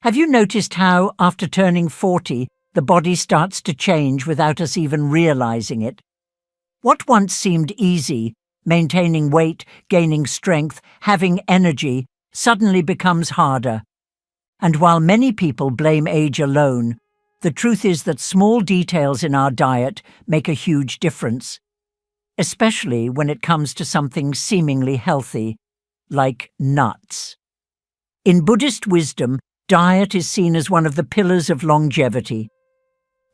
Have you noticed how, after turning 40, the body starts to change without us even realizing it? What once seemed easy, maintaining weight, gaining strength, having energy, suddenly becomes harder. And while many people blame age alone, the truth is that small details in our diet make a huge difference, especially when it comes to something seemingly healthy, like nuts. In Buddhist wisdom, diet is seen as one of the pillars of longevity.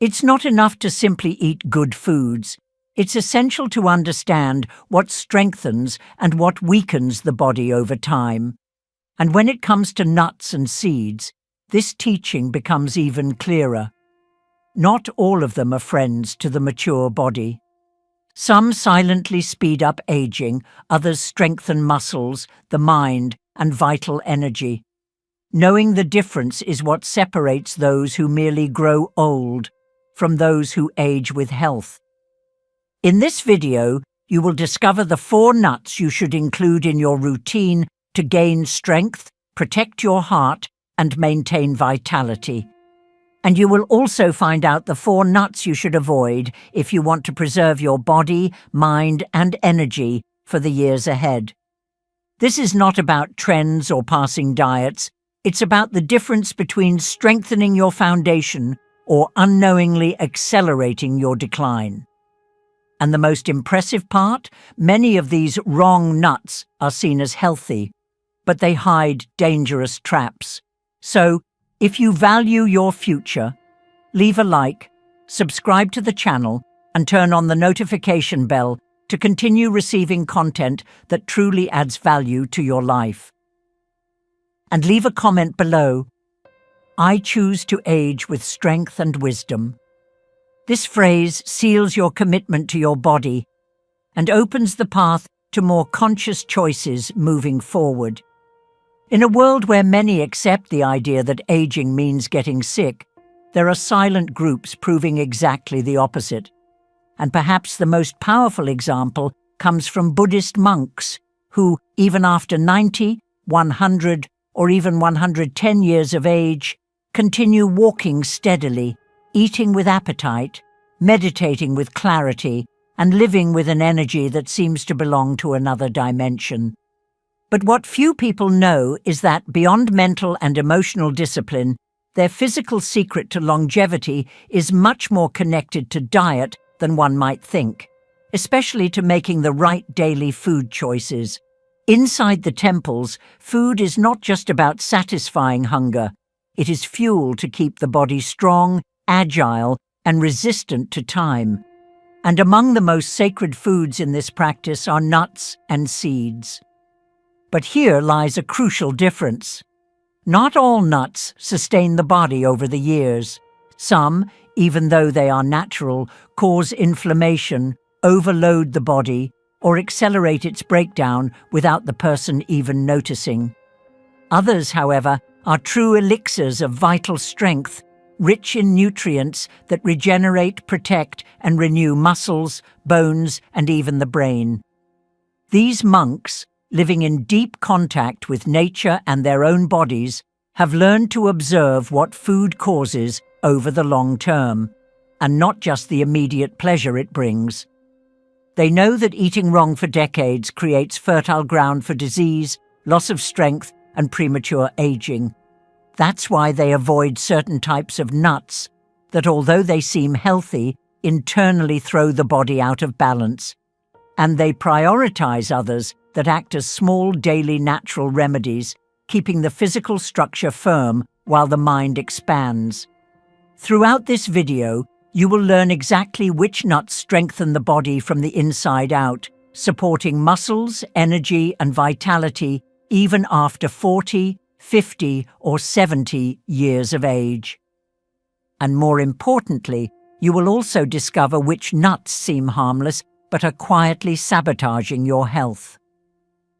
It's not enough to simply eat good foods. It's essential to understand what strengthens and what weakens the body over time. And when it comes to nuts and seeds, this teaching becomes even clearer. Not all of them are friends to the mature body. Some silently speed up aging, others strengthen muscles, the mind, and vital energy. Knowing the difference is what separates those who merely grow old from those who age with health. In this video, you will discover the 4 nuts you should include in your routine to gain strength, protect your heart, and maintain vitality. And you will also find out the 4 nuts you should avoid if you want to preserve your body, mind, and energy for the years ahead. This is not about trends or passing diets. It's about the difference between strengthening your foundation or unknowingly accelerating your decline. And the most impressive part, many of these wrong nuts are seen as healthy, but they hide dangerous traps. So, if you value your future, leave a like, subscribe to the channel, and turn on the notification bell to continue receiving content that truly adds value to your life. And leave a comment below. I choose to age with strength and wisdom. This phrase seals your commitment to your body and opens the path to more conscious choices moving forward. In a world where many accept the idea that aging means getting sick, there are silent groups proving exactly the opposite. And perhaps the most powerful example comes from Buddhist monks who, even after 90, 100, or even 110 years of age, continue walking steadily, eating with appetite, meditating with clarity, and living with an energy that seems to belong to another dimension. But what few people know is that beyond mental and emotional discipline, their physical secret to longevity is much more connected to diet than one might think, especially to making the right daily food choices. Inside the temples, food is not just about satisfying hunger. It is fuel to keep the body strong, agile, and resistant to time. And among the most sacred foods in this practice are nuts and seeds. But here lies a crucial difference. Not all nuts sustain the body over the years. Some, even though they are natural, cause inflammation, overload the body, or accelerate its breakdown without the person even noticing. Others, however, are true elixirs of vital strength, rich in nutrients that regenerate, protect, and renew muscles, bones, and even the brain. These monks, living in deep contact with nature and their own bodies, have learned to observe what food causes over the long term, and not just the immediate pleasure it brings. They know that eating wrong for decades creates fertile ground for disease, loss of strength, and premature aging. That's why they avoid certain types of nuts that, although they seem healthy, internally throw the body out of balance. And they prioritize others that act as small daily natural remedies, keeping the physical structure firm while the mind expands. Throughout this video, you will learn exactly which nuts strengthen the body from the inside out, supporting muscles, energy, and vitality even after 40, 50, or 70 years of age. And more importantly, you will also discover which nuts seem harmless but are quietly sabotaging your health.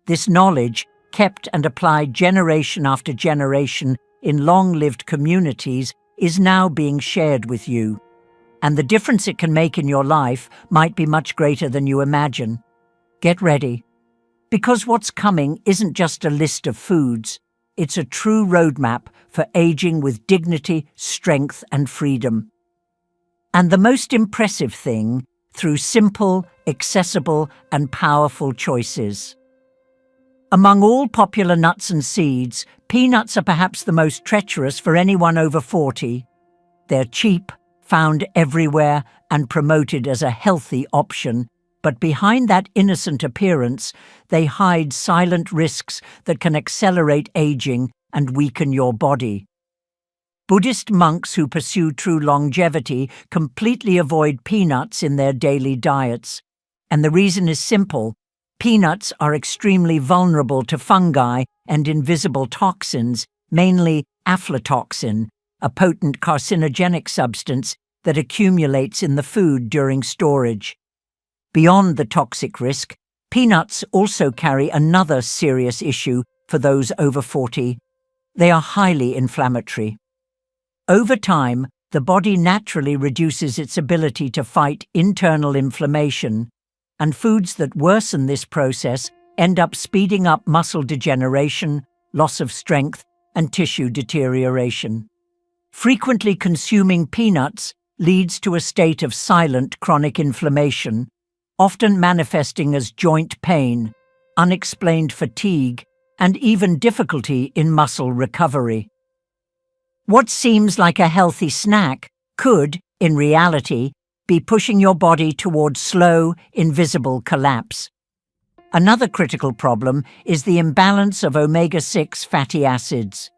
This knowledge, kept and applied generation after generation in long-lived communities, is now being shared with you. And the difference it can make in your life might be much greater than you imagine. Get ready. Because what's coming isn't just a list of foods. it's a true roadmap for aging with dignity, strength, and freedom. And the most impressive thing, through simple, accessible, and powerful choices. Among all popular nuts and seeds, peanuts are perhaps the most treacherous for anyone over 40. They're cheap, found everywhere, and promoted as a healthy option, but behind that innocent appearance, they hide silent risks that can accelerate aging and weaken your body. Buddhist monks who pursue true longevity completely avoid peanuts in their daily diets. And the reason is simple. Peanuts are extremely vulnerable to fungi and invisible toxins, mainly aflatoxin, a potent carcinogenic substance that accumulates in the food during storage. Beyond the toxic risk, peanuts also carry another serious issue for those over 40. They are highly inflammatory. Over time, the body naturally reduces its ability to fight internal inflammation, and foods that worsen this process end up speeding up muscle degeneration, loss of strength, and tissue deterioration. Frequently consuming peanuts leads to a state of silent chronic inflammation, often manifesting as joint pain, unexplained fatigue, and even difficulty in muscle recovery. What seems like a healthy snack could, in reality, be pushing your body toward slow, invisible collapse. Another critical problem is the imbalance of omega-6 fatty acids.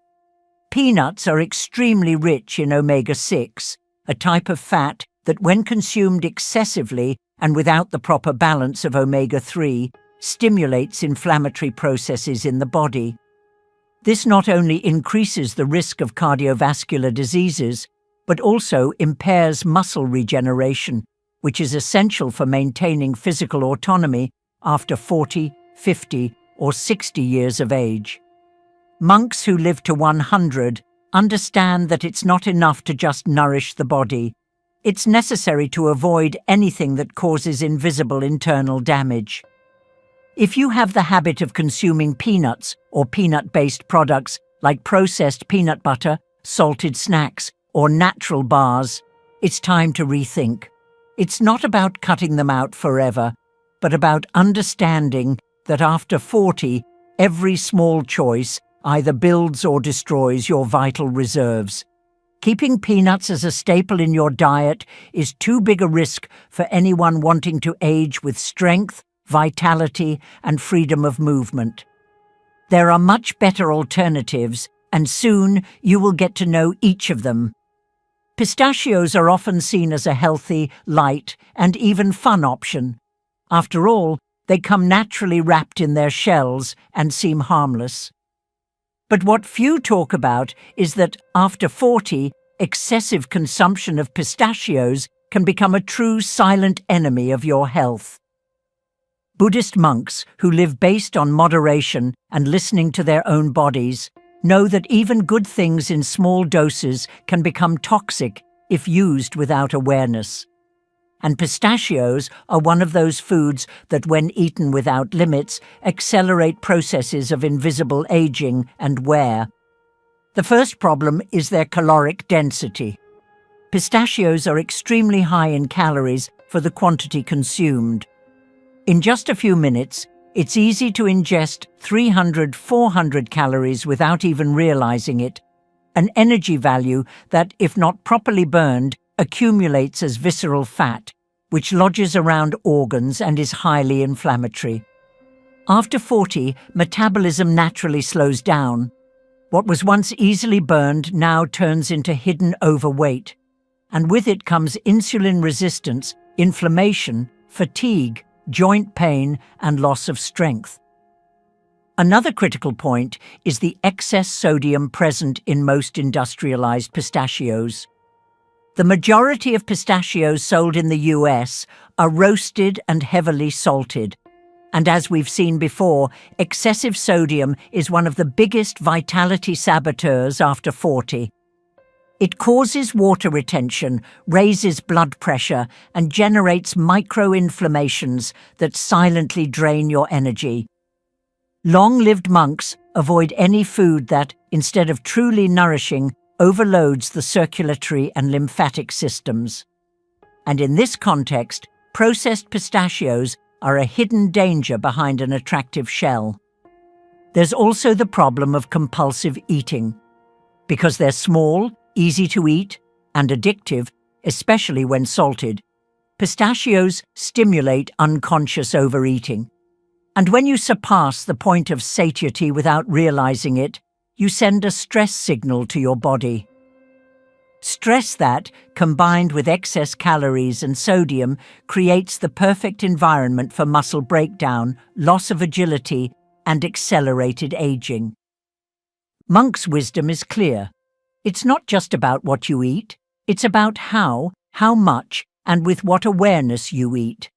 Peanuts are extremely rich in omega-6, a type of fat that, when consumed excessively and without the proper balance of omega-3, stimulates inflammatory processes in the body. This not only increases the risk of cardiovascular diseases, but also impairs muscle regeneration, which is essential for maintaining physical autonomy after 40, 50, or 60 years of age. Monks who live to 100 understand that it's not enough to just nourish the body. It's necessary to avoid anything that causes invisible internal damage. If you have the habit of consuming peanuts or peanut-based products like processed peanut butter, salted snacks, or natural bars, it's time to rethink. It's not about cutting them out forever, but about understanding that after 40, every small choice either builds or destroys your vital reserves. Keeping peanuts as a staple in your diet is too big a risk for anyone wanting to age with strength, vitality, and freedom of movement. There are much better alternatives, and soon you will get to know each of them. Pistachios are often seen as a healthy, light, and even fun option. After all, they come naturally wrapped in their shells and seem harmless. But what few talk about is that after 40, excessive consumption of pistachios can become a true silent enemy of your health. Buddhist monks who live based on moderation and listening to their own bodies know that even good things in small doses can become toxic if used without awareness. And pistachios are one of those foods that, when eaten without limits, accelerate processes of invisible aging and wear. The first problem is their caloric density. Pistachios are extremely high in calories for the quantity consumed. In just a few minutes, it's easy to ingest 300–400 calories without even realizing it, an energy value that, if not properly burned, accumulates as visceral fat, which lodges around organs and is highly inflammatory. After 40, metabolism naturally slows down. What was once easily burned now turns into hidden overweight, and with it comes insulin resistance, inflammation, fatigue, joint pain, and loss of strength. Another critical point is the excess sodium present in most industrialized pistachios. The majority of pistachios sold in the US are roasted and heavily salted. And as we've seen before, excessive sodium is one of the biggest vitality saboteurs after 40. It causes water retention, raises blood pressure, and generates micro-inflammations that silently drain your energy. Long-lived monks avoid any food that, instead of truly nourishing, overloads the circulatory and lymphatic systems. And in this context, processed pistachios are a hidden danger behind an attractive shell. There's also the problem of compulsive eating. Because they're small, easy to eat, and addictive, especially when salted, pistachios stimulate unconscious overeating. And when you surpass the point of satiety without realizing it, you send a stress signal to your body. Stress that, combined with excess calories and sodium, creates the perfect environment for muscle breakdown, loss of agility, and accelerated aging. Monk's wisdom is clear. It's not just about what you eat, it's about how much, and with what awareness you eat.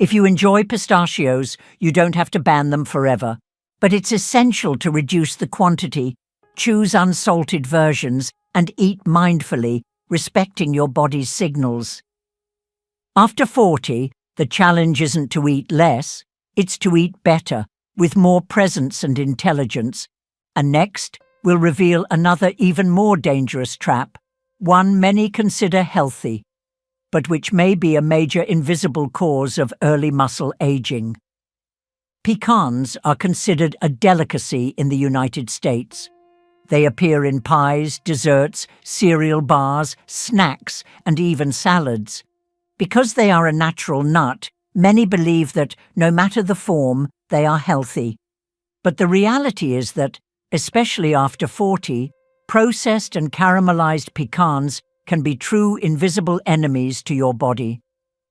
If you enjoy pistachios, you don't have to ban them forever, but it's essential to reduce the quantity, choose unsalted versions, and eat mindfully, respecting your body's signals. After 40, the challenge isn't to eat less, it's to eat better, with more presence and intelligence. And next, we'll reveal another even more dangerous trap, one many consider healthy, but which may be a major invisible cause of early muscle aging. Pecans are considered a delicacy in the United States. They appear in pies, desserts, cereal bars, snacks, and even salads. Because they are a natural nut, many believe that, no matter the form, they are healthy. But the reality is that, especially after 40, processed and caramelized pecans can be true invisible enemies to your body.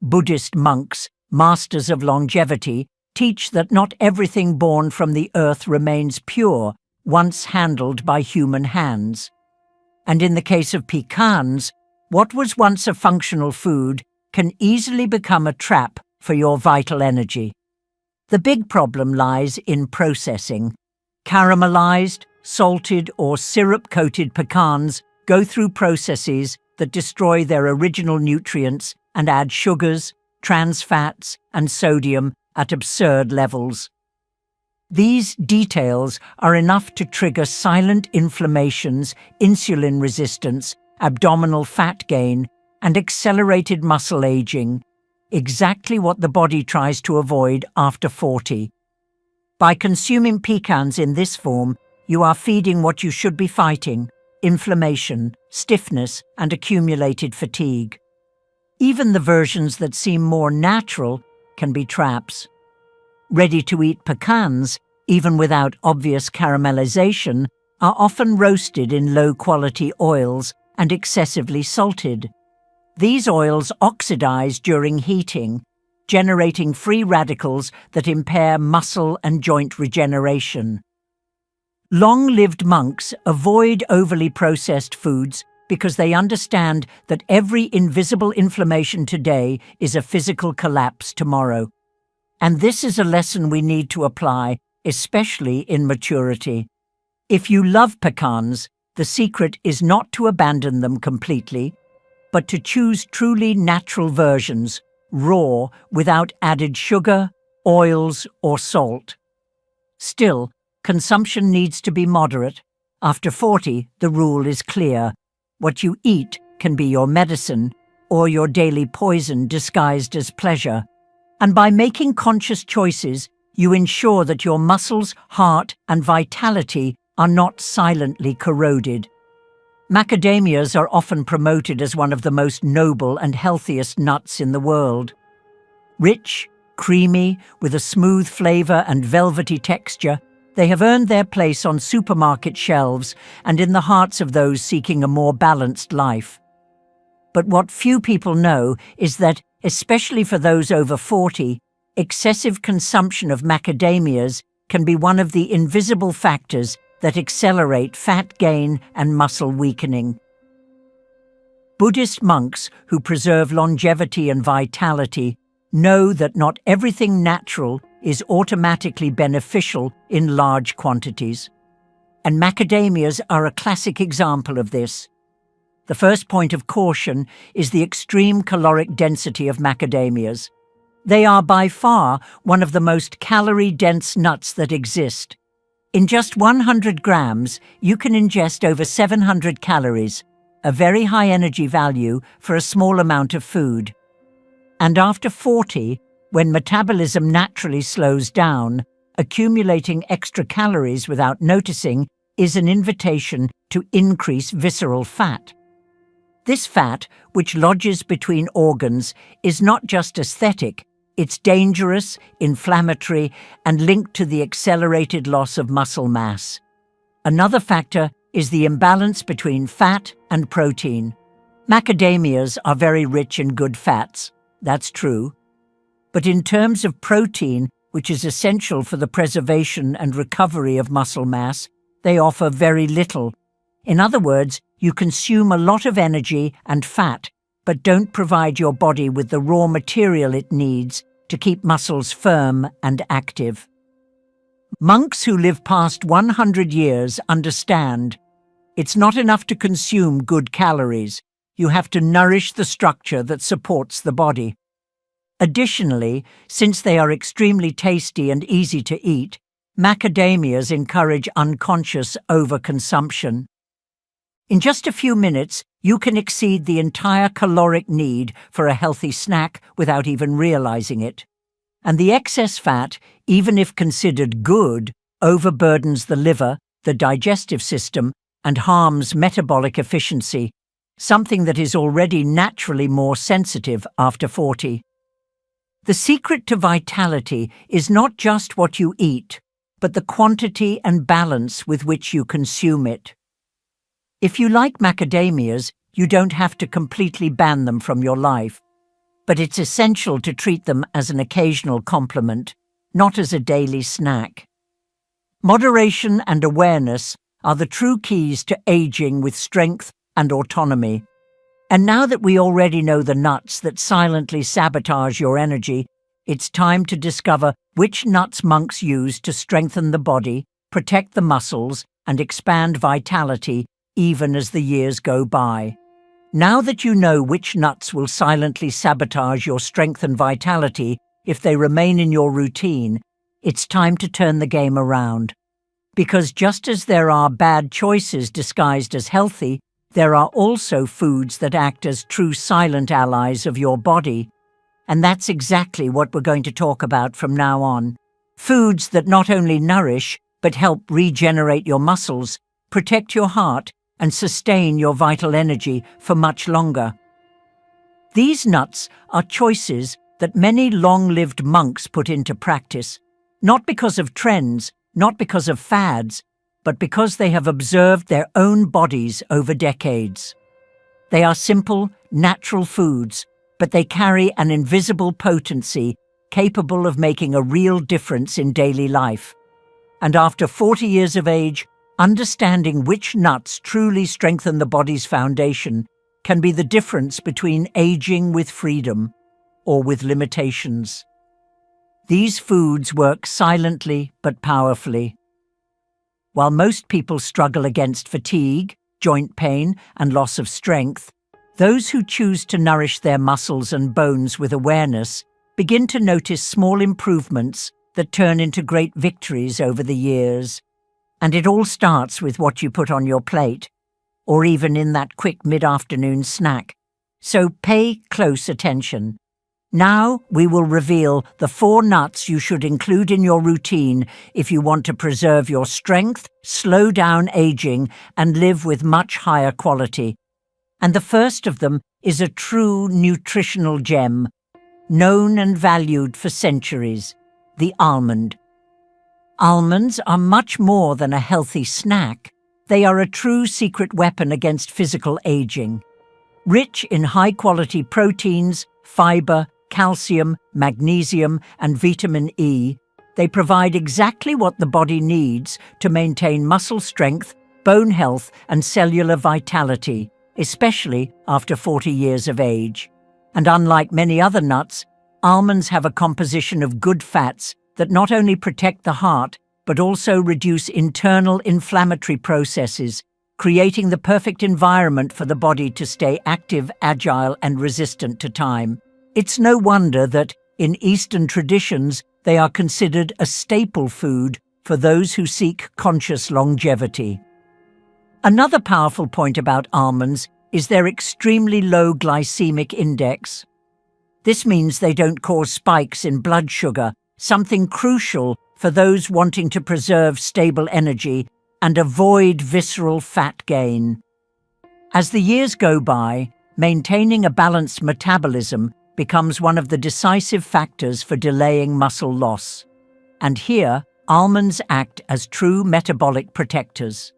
Buddhist monks, masters of longevity, teach that not everything born from the earth remains pure once handled by human hands. And in the case of pecans, what was once a functional food can easily become a trap for your vital energy. The big problem lies in processing. Caramelized, salted, or syrup-coated pecans go through processes that destroy their original nutrients and add sugars, trans fats, and sodium at absurd levels. These details are enough to trigger silent inflammations, insulin resistance, abdominal fat gain, and accelerated muscle aging, exactly what the body tries to avoid after 40. By consuming pecans in this form, you are feeding what you should be fighting: inflammation, stiffness, and accumulated fatigue. Even the versions that seem more natural can be traps. Ready-to-eat pecans, even without obvious caramelization, are often roasted in low-quality oils and excessively salted. These oils oxidize during heating, generating free radicals that impair muscle and joint regeneration. Long-lived monks avoid overly processed foods because they understand that every invisible inflammation today is a physical collapse tomorrow. And this is a lesson we need to apply, especially in maturity. If you love pecans, the secret is not to abandon them completely, but to choose truly natural versions, raw, without added sugar, oils, or salt. Still, consumption needs to be moderate. After 40, the rule is clear. What you eat can be your medicine or your daily poison disguised as pleasure. And by making conscious choices, you ensure that your muscles, heart, and vitality are not silently corroded. Macadamias are often promoted as one of the most noble and healthiest nuts in the world. Rich, creamy, with a smooth flavor and velvety texture, they have earned their place on supermarket shelves and in the hearts of those seeking a more balanced life. But what few people know is that, especially for those over 40, excessive consumption of macadamias can be one of the invisible factors that accelerate fat gain and muscle weakening. Buddhist monks who preserve longevity and vitality know that not everything natural is automatically beneficial in large quantities. And macadamias are a classic example of this. The first point of caution is the extreme caloric density of macadamias. They are by far one of the most calorie-dense nuts that exist. In just 100 grams, you can ingest over 700 calories, a very high energy value for a small amount of food. And after 40, when metabolism naturally slows down, accumulating extra calories without noticing is an invitation to increase visceral fat. This fat, which lodges between organs, is not just aesthetic, it's dangerous, inflammatory, and linked to the accelerated loss of muscle mass. Another factor is the imbalance between fat and protein. Macadamias are very rich in good fats, that's true. But in terms of protein, which is essential for the preservation and recovery of muscle mass, they offer very little. In other words, you consume a lot of energy and fat, but don't provide your body with the raw material it needs to keep muscles firm and active. Monks who live past 100 years understand it's not enough to consume good calories. You have to nourish the structure that supports the body. Additionally, since they are extremely tasty and easy to eat, macadamias encourage unconscious overconsumption. In just a few minutes, you can exceed the entire caloric need for a healthy snack without even realizing it. And the excess fat, even if considered good, overburdens the liver, the digestive system, and harms metabolic efficiency, something that is already naturally more sensitive after 40. The secret to vitality is not just what you eat, but the quantity and balance with which you consume it. If you like macadamias, you don't have to completely ban them from your life, but it's essential to treat them as an occasional complement, not as a daily snack. Moderation and awareness are the true keys to aging with strength and autonomy. And now that we already know the nuts that silently sabotage your energy, it's time to discover which nuts monks use to strengthen the body, protect the muscles, and expand vitality even as the years go by. Now that you know which nuts will silently sabotage your strength and vitality if they remain in your routine, it's time to turn the game around. Because just as there are bad choices disguised as healthy, there are also foods that act as true silent allies of your body. And that's exactly what we're going to talk about from now on. Foods that not only nourish, but help regenerate your muscles, protect your heart, and sustain your vital energy for much longer. These nuts are choices that many long-lived monks put into practice, not because of trends, not because of fads, but because they have observed their own bodies over decades. They are simple, natural foods, but they carry an invisible potency capable of making a real difference in daily life. And after 40 years of age, understanding which nuts truly strengthen the body's foundation can be the difference between aging with freedom or with limitations. These foods work silently but powerfully. While most people struggle against fatigue, joint pain, and loss of strength, those who choose to nourish their muscles and bones with awareness begin to notice small improvements that turn into great victories over the years. And it all starts with what you put on your plate, or even in that quick mid-afternoon snack. So pay close attention. Now we will reveal the 4 nuts you should include in your routine if you want to preserve your strength, slow down aging, and live with much higher quality. And the first of them is a true nutritional gem, known and valued for centuries, the almond. Almonds are much more than a healthy snack. They are a true secret weapon against physical aging. Rich in high-quality proteins, fiber, calcium, magnesium, and vitamin E, they provide exactly what the body needs to maintain muscle strength, bone health, and cellular vitality, especially after 40 years of age. And unlike many other nuts, almonds have a composition of good fats that not only protect the heart, but also reduce internal inflammatory processes, creating the perfect environment for the body to stay active, agile, and resistant to time. It's no wonder that, in Eastern traditions, they are considered a staple food for those who seek conscious longevity. Another powerful point about almonds is their extremely low glycemic index. This means they don't cause spikes in blood sugar, something crucial for those wanting to preserve stable energy and avoid visceral fat gain. As the years go by, maintaining a balanced metabolism becomes one of the decisive factors for delaying muscle loss. And here, almonds act as true metabolic protectors.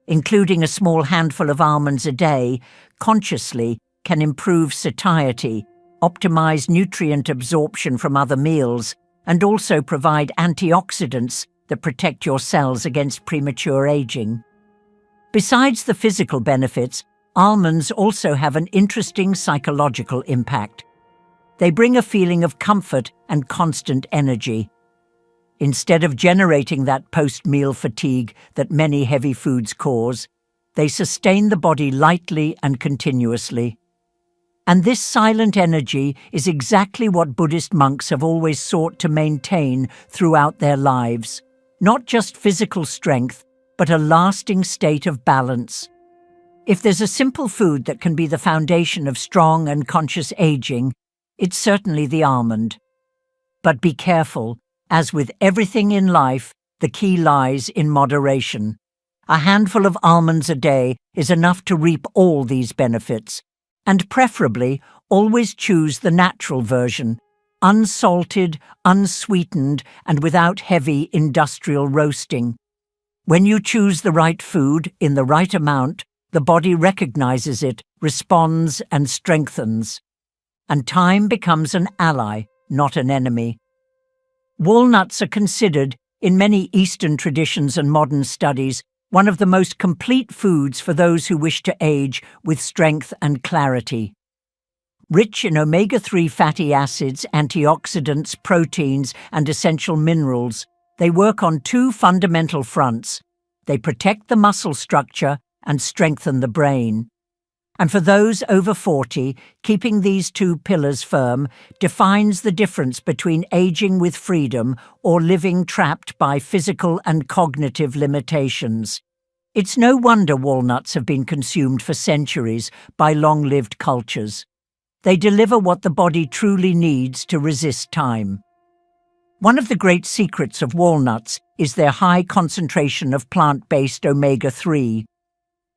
Including a small handful of almonds a day consciously can improve satiety, optimize nutrient absorption from other meals, and also provide antioxidants that protect your cells against premature aging. Besides the physical benefits, almonds also have an interesting psychological impact. They bring a feeling of comfort and constant energy. Instead of generating that post-meal fatigue that many heavy foods cause, they sustain the body lightly and continuously. And this silent energy is exactly what Buddhist monks have always sought to maintain throughout their lives. Not just physical strength, but a lasting state of balance. If there's a simple food that can be the foundation of strong and conscious aging, it's certainly the almond. But be careful. As with everything in life, the key lies in moderation. A handful of almonds a day is enough to reap all these benefits, and preferably always choose the natural version, unsalted, unsweetened, and without heavy industrial roasting. When you choose the right food in the right amount, the body recognizes it, responds, and strengthens. And time becomes an ally, not an enemy. Walnuts are considered, in many Eastern traditions and modern studies, one of the most complete foods for those who wish to age with strength and clarity. Rich in omega-3 fatty acids, antioxidants, proteins, and essential minerals, they work on two fundamental fronts. They protect the muscle structure and strengthen the brain. And for those over 40, keeping these two pillars firm defines the difference between aging with freedom or living trapped by physical and cognitive limitations. It's no wonder walnuts have been consumed for centuries by long-lived cultures. They deliver what the body truly needs to resist time. One of the great secrets of walnuts is their high concentration of plant-based omega-3.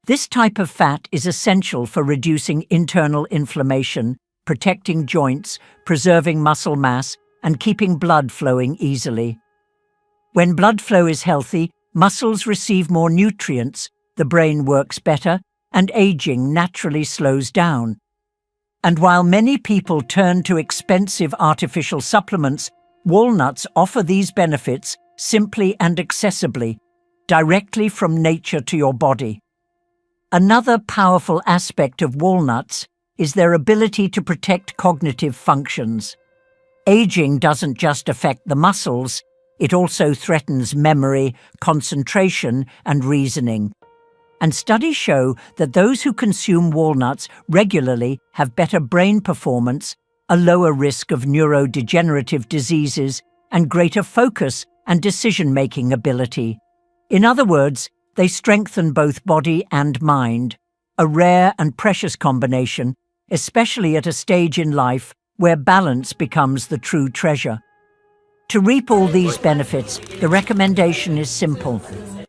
This type of fat is essential for reducing internal inflammation, protecting joints, preserving muscle mass, and keeping blood flowing easily. When blood flow is healthy, muscles receive more nutrients, the brain works better, and aging naturally slows down. And while many people turn to expensive artificial supplements, walnuts offer these benefits simply and accessibly, directly from nature to your body. Another powerful aspect of walnuts is their ability to protect cognitive functions. Aging doesn't just affect the muscles, it also threatens memory, concentration, and reasoning. And studies show that those who consume walnuts regularly have better brain performance, a lower risk of neurodegenerative diseases, and greater focus and decision-making ability. In other words, they strengthen both body and mind, a rare and precious combination, especially at a stage in life where balance becomes the true treasure. To reap all these benefits, the recommendation is simple: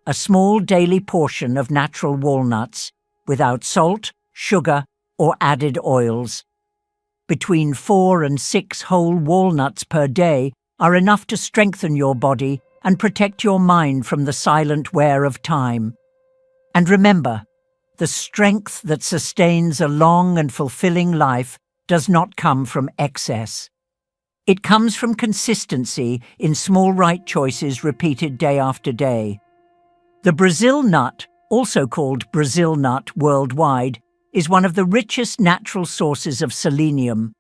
a small daily portion of natural walnuts, without salt, sugar, or added oils. Between 4 and 6 whole walnuts per day are enough to strengthen your body and protect your mind from the silent wear of time. And remember, the strength that sustains a long and fulfilling life does not come from excess. It comes from consistency in small right choices repeated day after day. The Brazil nut, also called Brazil nut worldwide, is one of the richest natural sources of selenium,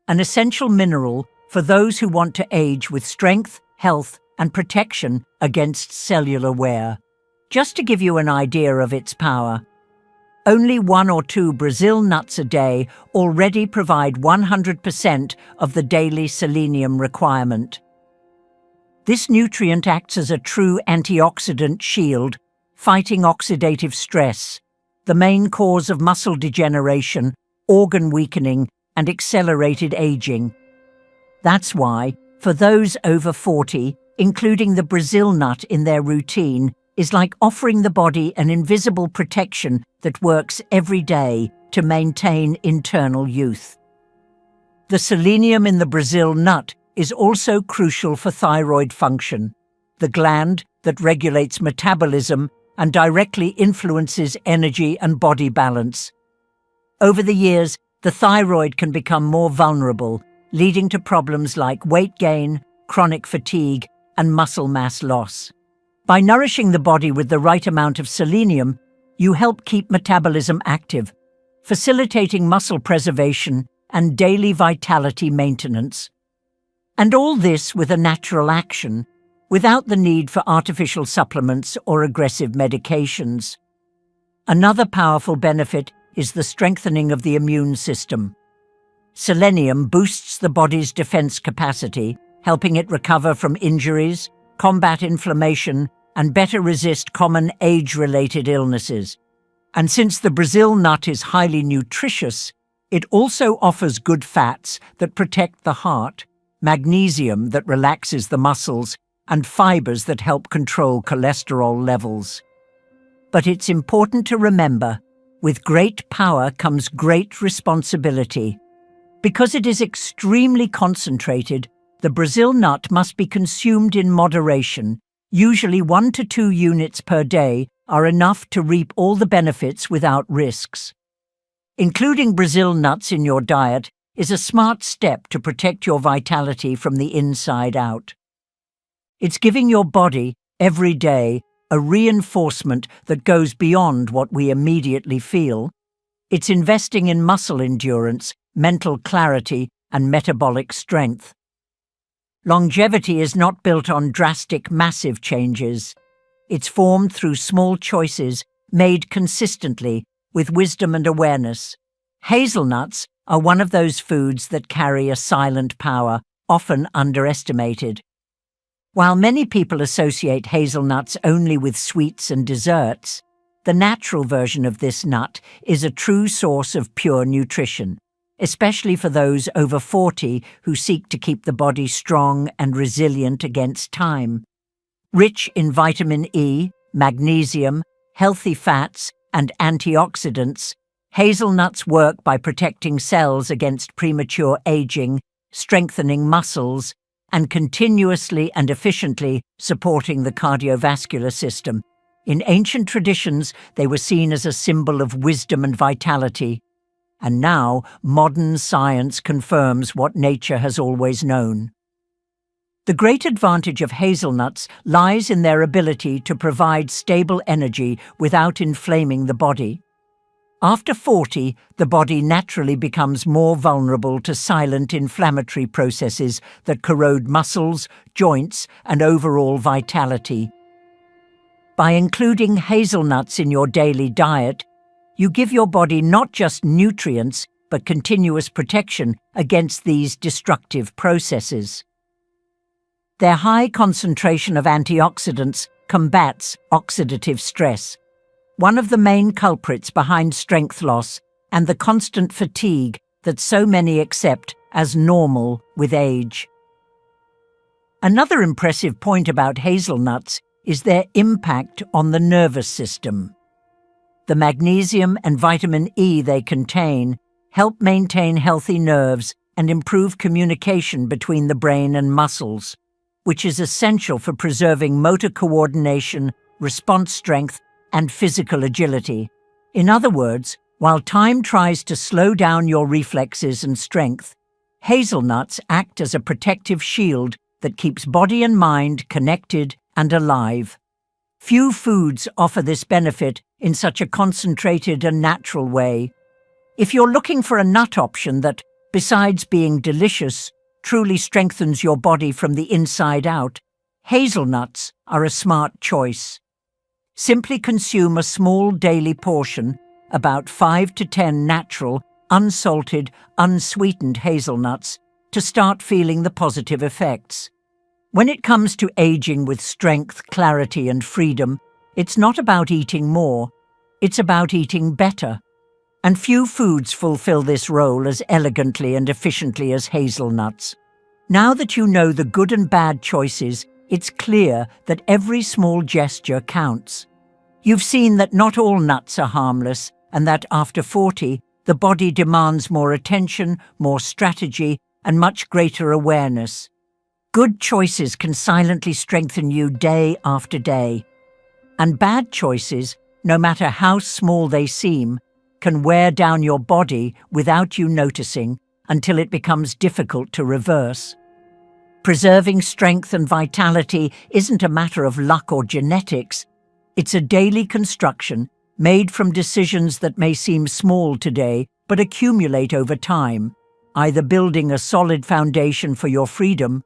an essential mineral for those who want to age with strength, health, and protection against cellular wear. Just to give you an idea of its power, only 1 or 2 Brazil nuts a day already provide 100% of the daily selenium requirement. This nutrient acts as a true antioxidant shield, fighting oxidative stress, the main cause of muscle degeneration, organ weakening, and accelerated aging. That's why, for those over 40, including the Brazil nut in their routine is like offering the body an invisible protection that works every day to maintain internal youth. The selenium in the Brazil nut is also crucial for thyroid function, the gland that regulates metabolism and directly influences energy and body balance. Over the years, the thyroid can become more vulnerable, leading to problems like weight gain, chronic fatigue, and muscle mass loss. By nourishing the body with the right amount of selenium, you help keep metabolism active, facilitating muscle preservation and daily vitality maintenance. And all this with a natural action, without the need for artificial supplements or aggressive medications. Another powerful benefit is the strengthening of the immune system. Selenium boosts the body's defense capacity, helping it recover from injuries, combat inflammation, and better resist common age-related illnesses. And since the Brazil nut is highly nutritious, it also offers good fats that protect the heart, magnesium that relaxes the muscles, and fibers that help control cholesterol levels. But it's important to remember, with great power comes great responsibility. Because it is extremely concentrated, the Brazil nut must be consumed in moderation. Usually 1 to 2 units per day are enough to reap all the benefits without risks. Including Brazil nuts in your diet is a smart step to protect your vitality from the inside out. It's giving your body, every day, a reinforcement that goes beyond what we immediately feel. It's investing in muscle endurance, mental clarity, and metabolic strength. Longevity is not built on drastic, massive changes. It's formed through small choices made consistently with wisdom and awareness. Hazelnuts are one of those foods that carry a silent power, often underestimated. While many people associate hazelnuts only with sweets and desserts, the natural version of this nut is a true source of pure nutrition, especially for those over 40 who seek to keep the body strong and resilient against time. Rich in vitamin E, magnesium, healthy fats, and antioxidants, hazelnuts work by protecting cells against premature aging, strengthening muscles, and continuously and efficiently supporting the cardiovascular system. In ancient traditions, they were seen as a symbol of wisdom and vitality. And now, modern science confirms what nature has always known. The great advantage of hazelnuts lies in their ability to provide stable energy without inflaming the body. After 40, the body naturally becomes more vulnerable to silent inflammatory processes that corrode muscles, joints, and overall vitality. By including hazelnuts in your daily diet, you give your body not just nutrients, but continuous protection against these destructive processes. Their high concentration of antioxidants combats oxidative stress, one of the main culprits behind strength loss and the constant fatigue that so many accept as normal with age. Another impressive point about hazelnuts is their impact on the nervous system. The magnesium and vitamin E they contain help maintain healthy nerves and improve communication between the brain and muscles, which is essential for preserving motor coordination, response strength, and physical agility. In other words, while time tries to slow down your reflexes and strength, hazelnuts act as a protective shield that keeps body and mind connected and alive. Few foods offer this benefit in such a concentrated and natural way. If you're looking for a nut option that, besides being delicious, truly strengthens your body from the inside out, hazelnuts are a smart choice. Simply consume a small daily portion, about 5 to 10 natural, unsalted, unsweetened hazelnuts, to start feeling the positive effects. When it comes to aging with strength, clarity, and freedom, it's not about eating more, it's about eating better. And few foods fulfill this role as elegantly and efficiently as hazelnuts. Now that you know the good and bad choices, it's clear that every small gesture counts. You've seen that not all nuts are harmless, and that after 40, the body demands more attention, more strategy, and much greater awareness. Good choices can silently strengthen you day after day. And bad choices, no matter how small they seem, can wear down your body without you noticing until it becomes difficult to reverse. Preserving strength and vitality isn't a matter of luck or genetics. It's a daily construction made from decisions that may seem small today but accumulate over time, either building a solid foundation for your freedom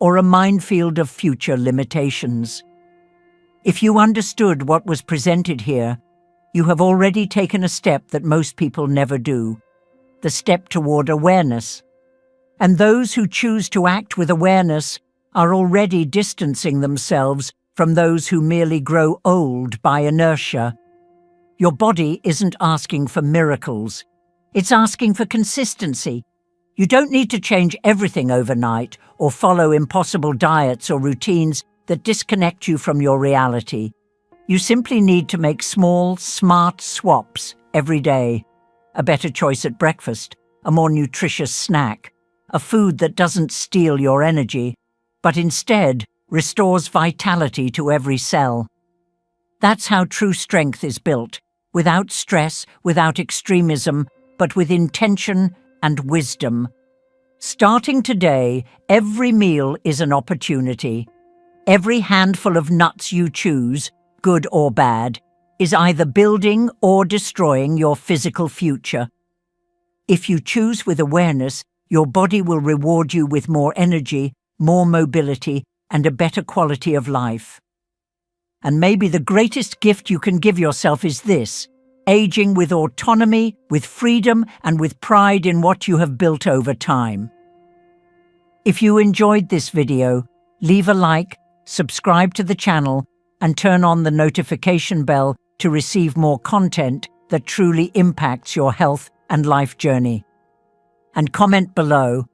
or a minefield of future limitations. If you understood what was presented here, you have already taken a step that most people never do, the step toward awareness. And those who choose to act with awareness are already distancing themselves from those who merely grow old by inertia. Your body isn't asking for miracles. It's asking for consistency. You don't need to change everything overnight or follow impossible diets or routines that disconnect you from your reality. You simply need to make small, smart swaps every day. A better choice at breakfast, a more nutritious snack, a food that doesn't steal your energy, but instead restores vitality to every cell. That's how true strength is built, without stress, without extremism, but with intention and wisdom. Starting today, every meal is an opportunity. Every handful of nuts you choose, good or bad, is either building or destroying your physical future. If you choose with awareness, your body will reward you with more energy, more mobility, and a better quality of life. And maybe the greatest gift you can give yourself is this: aging with autonomy, with freedom, and with pride in what you have built over time. If you enjoyed this video, leave a like, subscribe to the channel, and turn on the notification bell to receive more content that truly impacts your health and life journey. And comment below,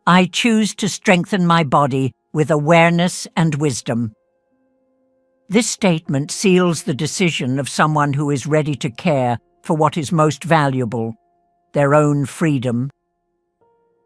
"I choose to strengthen my body with awareness and wisdom." This statement seals the decision of someone who is ready to care for what is most valuable, their own freedom